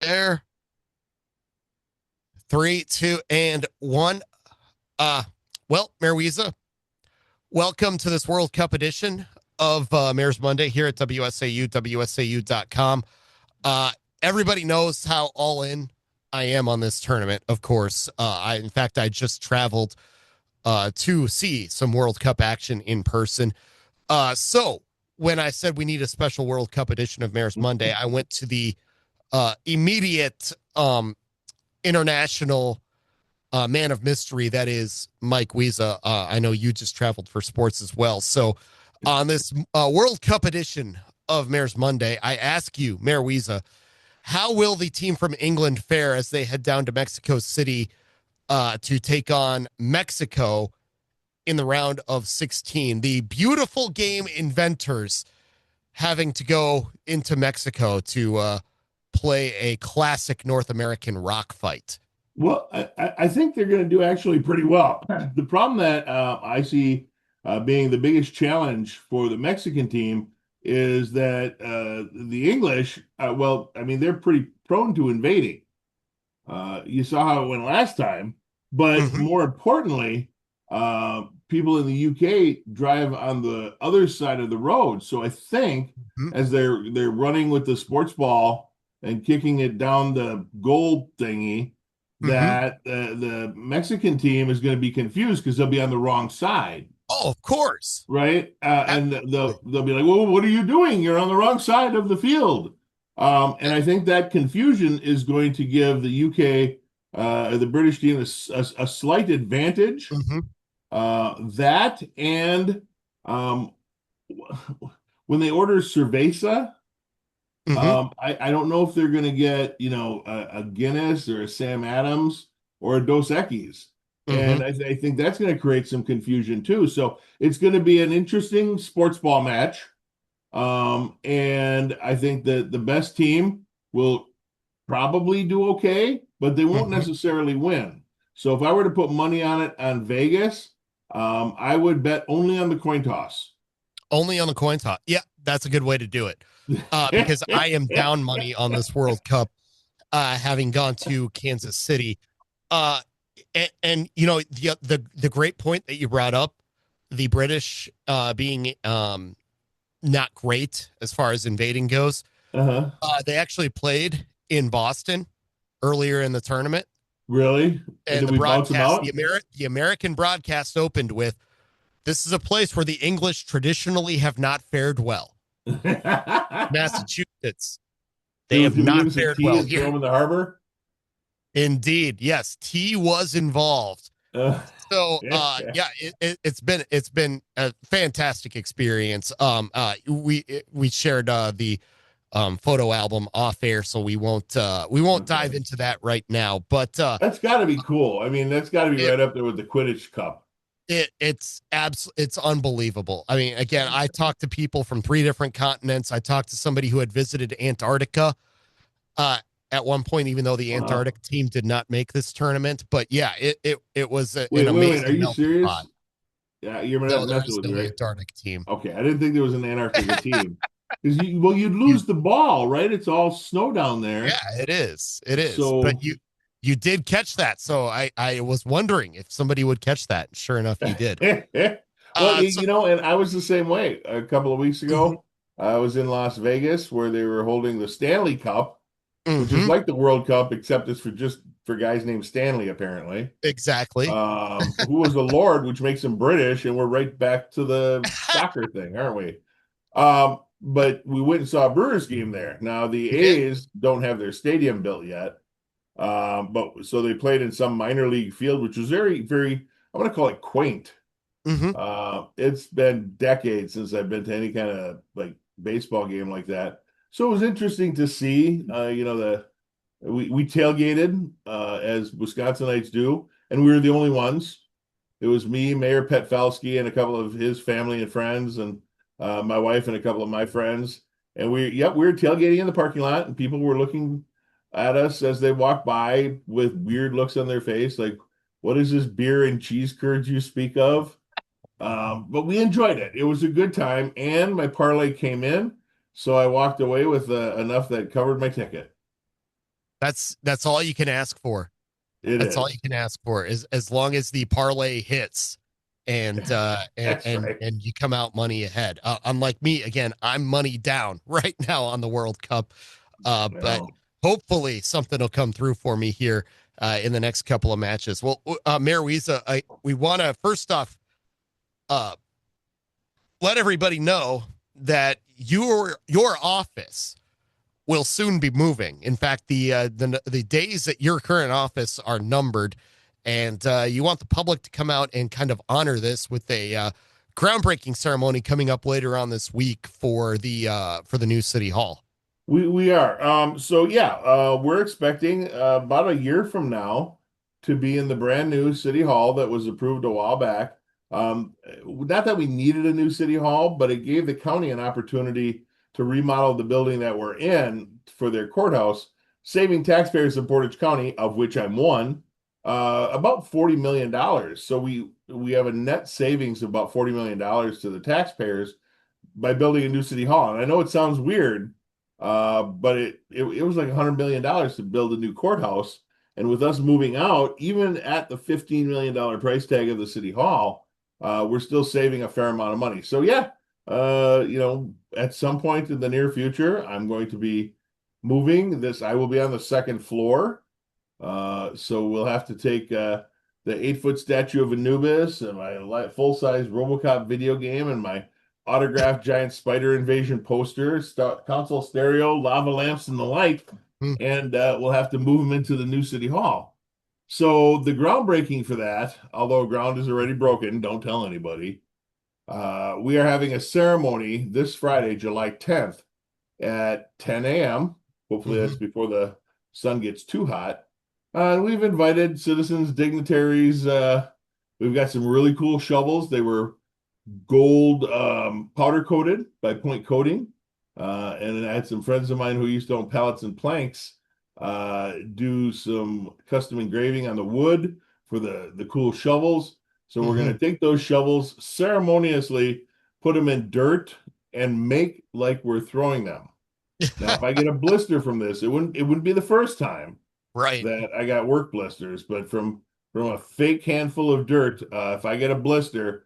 There. Three, two, and one. Uh, Mayor Wiza, welcome to this World Cup edition of Mayor's Monday here at WSAU, WSAU.com. Everybody knows how all in I am on this tournament, of course. In fact, I just traveled to see some World Cup action in person. So when I said we need a special World Cup edition of Mayor's Monday, I went to the immediate international man of mystery that is Mike Wiza. I know you just traveled for sports as well. So on this World Cup edition of Mayor's Monday, I ask you, Mayor Wiza, how will the team from England fare as they head down to Mexico City to take on Mexico in the round of 16? The beautiful game inventors having to go into Mexico to play a classic North American rock fight. Well, I think they're going to do actually pretty well. The problem that I see being the biggest challenge for the Mexican team is that the English, well, I mean, they're pretty prone to invading. You saw how it went last time, but Mm-hmm. more importantly, people in the UK drive on the other side of the road. So I think Mm-hmm. as they're running with the sports ball and kicking it down the goal thingy, Mm-hmm. that the Mexican team is going to be confused because they'll be on the wrong side, Oh, of course. right? And Absolutely. they'll be like, "Well, what are you doing? You're on the wrong side of the field." And I think that confusion is going to give the UK, the British team, a slight advantage. Mm-hmm. That and um, when they order cerveza. Mm-hmm. I don't know if they're going to get, a Guinness or a Sam Adams or a Dos Equis. Mm-hmm. And I think that's going to create some confusion too. So it's going to be an interesting sports ball match. And I think that the best team will probably do okay, but they won't Mm-hmm. necessarily win. So if I were to put money on it on Vegas, I would bet only on the coin toss. Only on the coin toss. Yeah, that's a good way to do it. Because I am down money on this World Cup, having gone to Kansas City. Uh, and you know the great point that you brought up, the British being not great as far as invading goes. Uh-huh. They actually played in Boston earlier in the tournament, Really? And and did we bounce them out? The American broadcast opened with, "This is a place where the English traditionally have not fared well." Massachusetts, they have Did we give not us a fared tea well and throw here. them in the harbor? Indeed, yes, tea was involved. Uh, So, yeah, it's been a fantastic experience. We shared the photo album off air, so we won't dive okay. into that right now. But That's got to be cool. I mean, that's got to be it right up there with the Quidditch Cup. it's unbelievable. I mean, again, I talked to people from three different continents. I talked to somebody who had visited Antarctica uh, at one point, even though the Wow. Antarctic team did not make this tournament. But yeah, it was an Wait. Are amazing you melting pot. serious? Yeah, you're not No, there messing is with me, no right? Antarctic team. Okay, I didn't think there was an Antarctica team. Because you'd You, lose the ball, right? It's all snow down there. yeah, it is. It is. But So, you did catch that, so I was wondering if somebody would catch that. Sure enough, you did. well, So and I was the same way. A couple of weeks mhm, ago, I was in Las Vegas where they were holding the Stanley Cup, which is mhm, like the World Cup, except it's for guys named Stanley, apparently. exactly. Who was the Lord, which makes him British, and we're right back to the soccer thing, aren't we? But we went and saw a Brewers game there. Now the We did. A's don't have their stadium built yet, but so they played in some minor league field, which was very, very, I'm going to call it quaint. Hmm. It's been decades since I've been to any kind of like baseball game like that. So it was interesting to see, we tailgated as Wisconsinites do, and we were the only ones. It was me, Mayor Petfalski, and a couple of his family and friends, and my wife and a couple of my friends. And we were tailgating in the parking lot, and people were looking at us as they walked by with weird looks on their face, like, "What is this beer and cheese curds you speak of?" But we enjoyed it. It was a good time, and my parlay came in, so I walked away with enough that covered my ticket. That's all you can ask for. It That's all you is. can ask for is as long as the parlay hits and That's right. and you come out money ahead. Unlike me, again, I'm money down right now on the World Cup. But Well, hopefully something will come through for me here in the next couple of matches. Well, Mayor Wiza, we want to first off uh, let everybody know that your office will soon be moving. In fact, the days at your current office are numbered, and you want the public to come out and kind of honor this with a groundbreaking ceremony coming up later on this week for the new city hall. we are. So yeah, we're expecting about a year from now to be in the brand new city hall that was approved a while back. Not that we needed a new city hall, but it gave the county an opportunity to remodel the building that we're in for their courthouse, saving taxpayers in Portage County, of which I'm one, about $40 million. So we have a net savings of about $40 million to the taxpayers by building a new city hall. And I know it sounds weird, but it was like $100 million to build a new courthouse. And with us moving out, even at the $15 million price tag of the city hall, we're still saving a fair amount of money. So yeah, at some point in the near future, I'm going to be moving this. I will be on the second floor. So we'll have to take the 8-foot statue of Anubis and my full-size RoboCop video game and my autographed giant spider invasion poster, console stereo, lava lamps, and the like. Hmm. And we'll have to move them into the new city hall. So the groundbreaking for that, although ground is already broken, don't tell anybody. We are having a ceremony this Friday, July 10th at 10 a.m. Hopefully that's Mhm. before the sun gets too hot. And we've invited citizens, dignitaries. We've got some really cool shovels. They were gold powder coated by Point Coating. And I had some friends of mine who used to own pallets and planks do some custom engraving on the wood for the cool shovels. So we're going Mhm. to take those shovels ceremoniously, put them in dirt, and make like we're throwing them. Now, if I get a blister from this, it wouldn't be the first time Right. that I got work blisters, but from a fake handful of dirt, if I get a blister,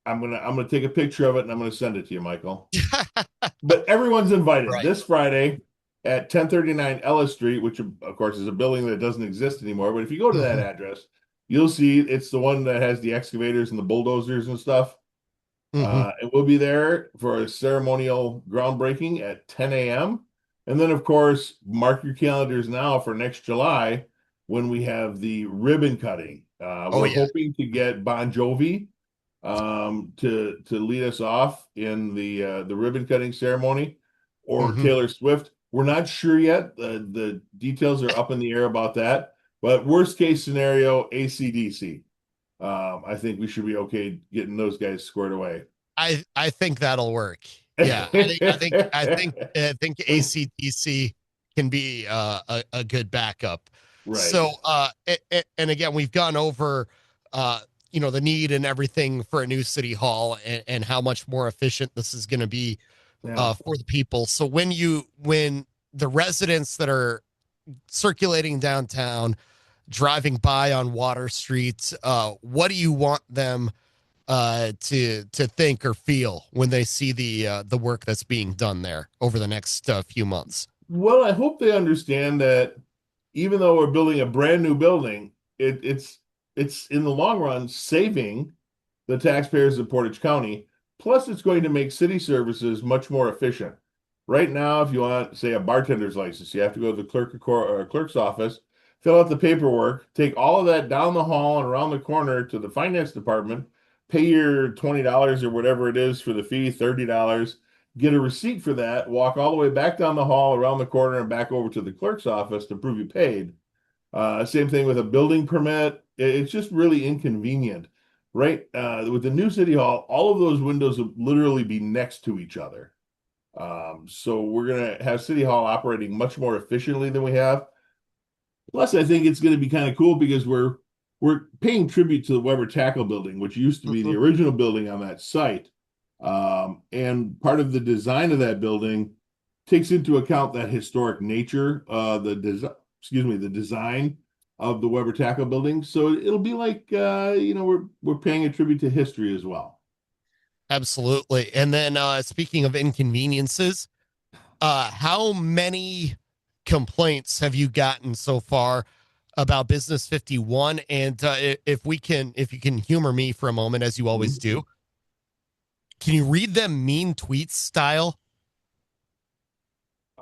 I'm gonna take a picture of it and I'm gonna send it to you, Michael. But everyone's invited Right. this Friday at 1039 Ellis Street, which of course is a building that doesn't exist anymore. But if you go to that Mhm. address, you'll see it's the one that has the excavators and the bulldozers and stuff. Mhm. And we'll be there for a ceremonial groundbreaking at 10 a.m. And then, of course, mark your calendars now for next July when we have the ribbon cutting. Oh We're yeah. hoping to get Bon Jovi to lead us off in the ribbon cutting ceremony, or Mhm. Taylor Swift. We're not sure yet. The details are up in the air about that. But worst case scenario, AC/DC. I think we should be okay getting those guys squared away. I think that'll work. Yeah, I think ACDC can be a good backup. Right. So and again, we've gone over uh the need and everything for a new city hall and how much more efficient this is going to be Yeah. for the people. So when the residents that are circulating downtown, driving by on Water Street, what do you want them to think or feel when they see the work that's being done there over the next few months? Well, I hope they understand that even though we're building a brand new building, it's in the long run saving the taxpayers of Portage County. Plus, it's going to make city services much more efficient. Right now, if you want, say, a bartender's license, you have to go to the clerk's office, fill out the paperwork, take all of that down the hall and around the corner to the finance department, pay your $20 or whatever it is for the fee, $30, get a receipt for that, walk all the way back down the hall, around the corner, and back over to the clerk's office to prove you paid. Same thing with a building permit. It's just really inconvenient, right? With the new city hall, all of those windows will literally be next to each other. So we're gonna have city hall operating much more efficiently than we have. Plus, I think it's going to be kind of cool because we're paying tribute to the Weber Tackle Building, which used to be the Mhm. original building on that site. And part of the design of that building takes into account that historic nature. The design excuse me, the design of the Weber Taco building. So it'll be like we're paying a tribute to history as well. Absolutely. And then speaking of inconveniences, how many complaints have you gotten so far about Business 51? And if you can humor me for a moment, as you always Mhm. do, can you read them mean tweets style?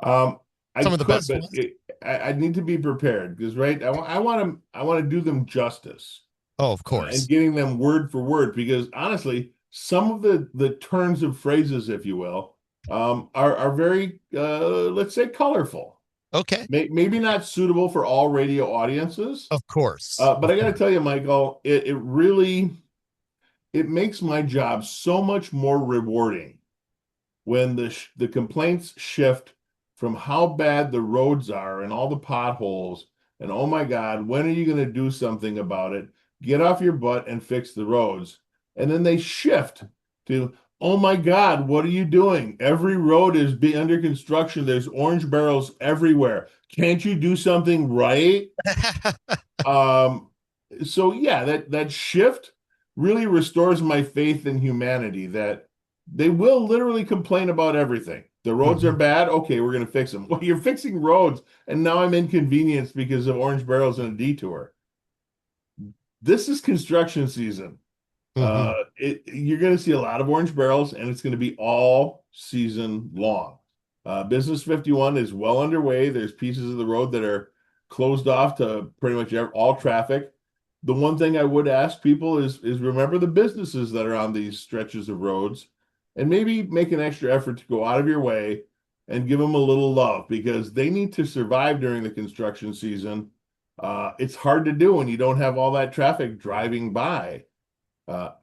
Um, I Some of the could, best but ones. I need to be prepared because, right, I want to do them justice Oh, of and course. getting them word for word because honestly, some of the turns of phrases, if you will, are very let's say colorful. Okay. Maybe not suitable for all radio audiences, Of course. but Of I got to course. tell you, Michael, it really it makes my job so much more rewarding when the complaints shift from how bad the roads are and all the potholes and oh my God, when are you going to do something about it? Get off your butt and fix the roads. And then they shift to oh my God, what are you doing? Every road is being under construction. There's orange barrels everywhere. Can't you do something right? Um, so yeah, that shift really restores my faith in humanity that they will literally complain about everything. The roads are Mhm. bad. Okay, we're going to fix them. Well, you're fixing roads, and now I'm inconvenienced because of orange barrels and a detour. This is construction season. Mhm. You're going to see a lot of orange barrels, and it's going to be all season long. Business 51 is well underway. There's pieces of the road that are closed off to pretty much all traffic. The one thing I would ask people is remember the businesses that are on these stretches of roads, and maybe make an extra effort to go out of your way and give them a little love because they need to survive during the construction season. It's hard to do when you don't have all that traffic driving by.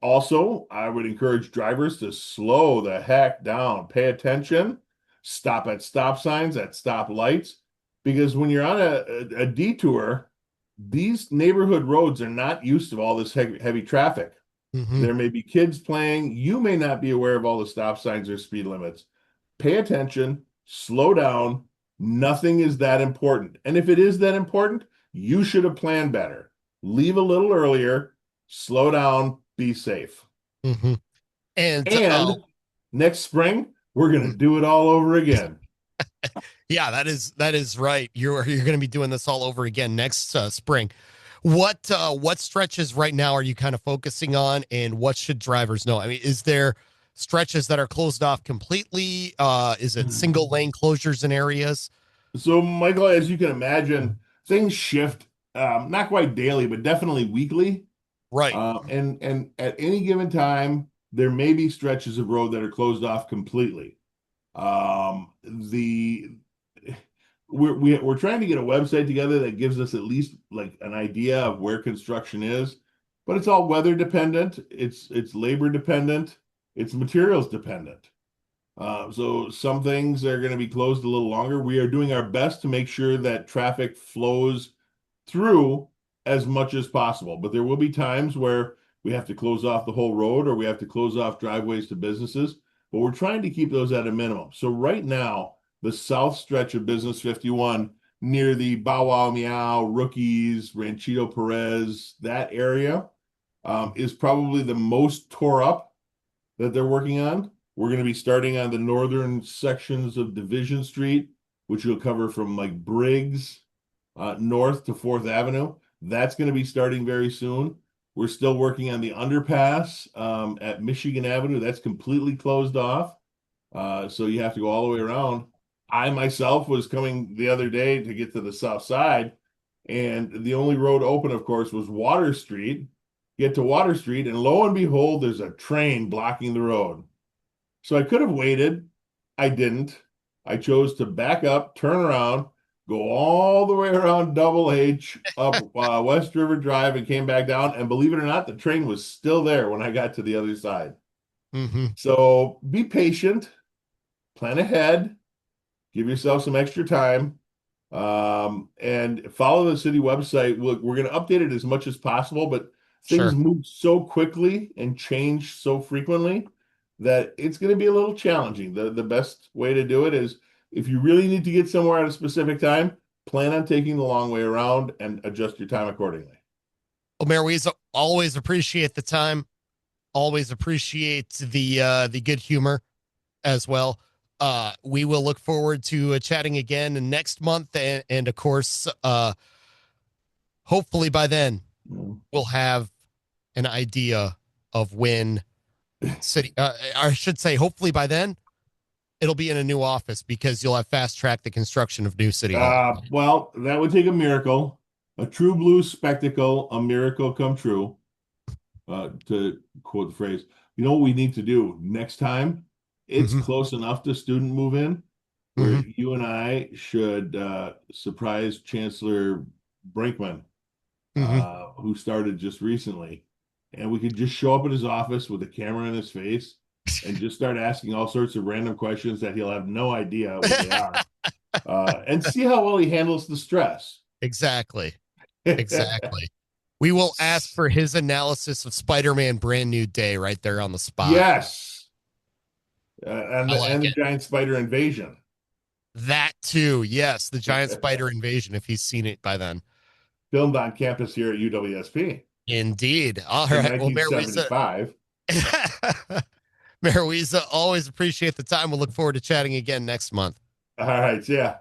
Also, I would encourage drivers to slow the heck down, pay attention, stop at stop signs, at stop lights, because when you're on a detour, these neighborhood roads are not used to all this heavy traffic. Mhm. There may be kids playing. You may not be aware of all the stop signs or speed limits. Pay attention, slow down. Nothing is that important. And if it is that important, you should have planned better. Leave a little earlier, slow down, be safe. Mhm. And And next spring, we're going to do it all over again. yeah, that is right. You're going to be doing this all over again next spring. What stretches right now are you kind of focusing on, and what should drivers know? I mean, is there stretches that are closed off completely? Is it single lane closures in areas? So, Michael, as you can imagine, things shift, not quite daily, but definitely weekly. Right. And at any given time, there may be stretches of road that are closed off completely. The we're trying to get a website together that gives us at least like an idea of where construction is, but it's all weather dependent, it's labor dependent, it's materials dependent. So some things are going to be closed a little longer. We are doing our best to make sure that traffic flows through as much as possible, but there will be times where we have to close off the whole road or we have to close off driveways to businesses, but we're trying to keep those at a minimum. So right now, the south stretch of Business 51 near the Bow Wow Meow, Rookies, Ranchito Perez, that area is probably the most tore up that they're working on. We're going to be starting on the northern sections of Division Street, which will cover from like Briggs north to Fourth Avenue. That's going to be starting very soon. We're still working on the underpass at Michigan Avenue. That's completely closed off. So you have to go all the way around. I myself was coming the other day to get to the south side, and the only road open, of course, was Water Street. Get to Water Street, and lo and behold, there's a train blocking the road. So I could have waited. I didn't. I chose to back up, turn around, go all the way around Double H up West River Drive and came back down. And believe it or not, the train was still there when I got to the other side. Mm-hmm. So be patient, plan ahead, give yourself some extra time, and follow the city website. We're going to update it as much as possible, but things Sure. move so quickly and change so frequently that it's going to be a little challenging. The best way to do it is if you really need to get somewhere at a specific time, plan on taking the long way around and adjust your time accordingly. Well, Mayor Weeza, always appreciate the time. Always appreciate the good humor as well. We will look forward to chatting again next month, and of course, hopefully by then Mm. we'll have an idea of when city. I should say, hopefully by then it'll be in a new office because you'll have fast tracked the construction of new city hall. Well, that would take a miracle, a true blue spectacle, a miracle come true. To quote the phrase, you know what we need to do next time? It's Mm-hmm, close enough to student move in where mm-hmm. you and I should surprise Chancellor Brinkman, Mm-hmm. who started just recently. And we could just show up at his office with a camera in his face and just start asking all sorts of random questions that he'll have no idea what they are, and see how well he handles the stress. Exactly. Exactly. We will ask for his analysis of Spider-Man Brand New Day right there on the spot. Yes. And I the like and the it. giant spider invasion. That too. Yes, the giant spider invasion if he's seen it by then. Filmed on campus here at UWSP Indeed. All in right. Well, Mayor Weeza, 1975. Mayor Weeza, always appreciate the time. We'll look forward to chatting again next month. All right, yeah.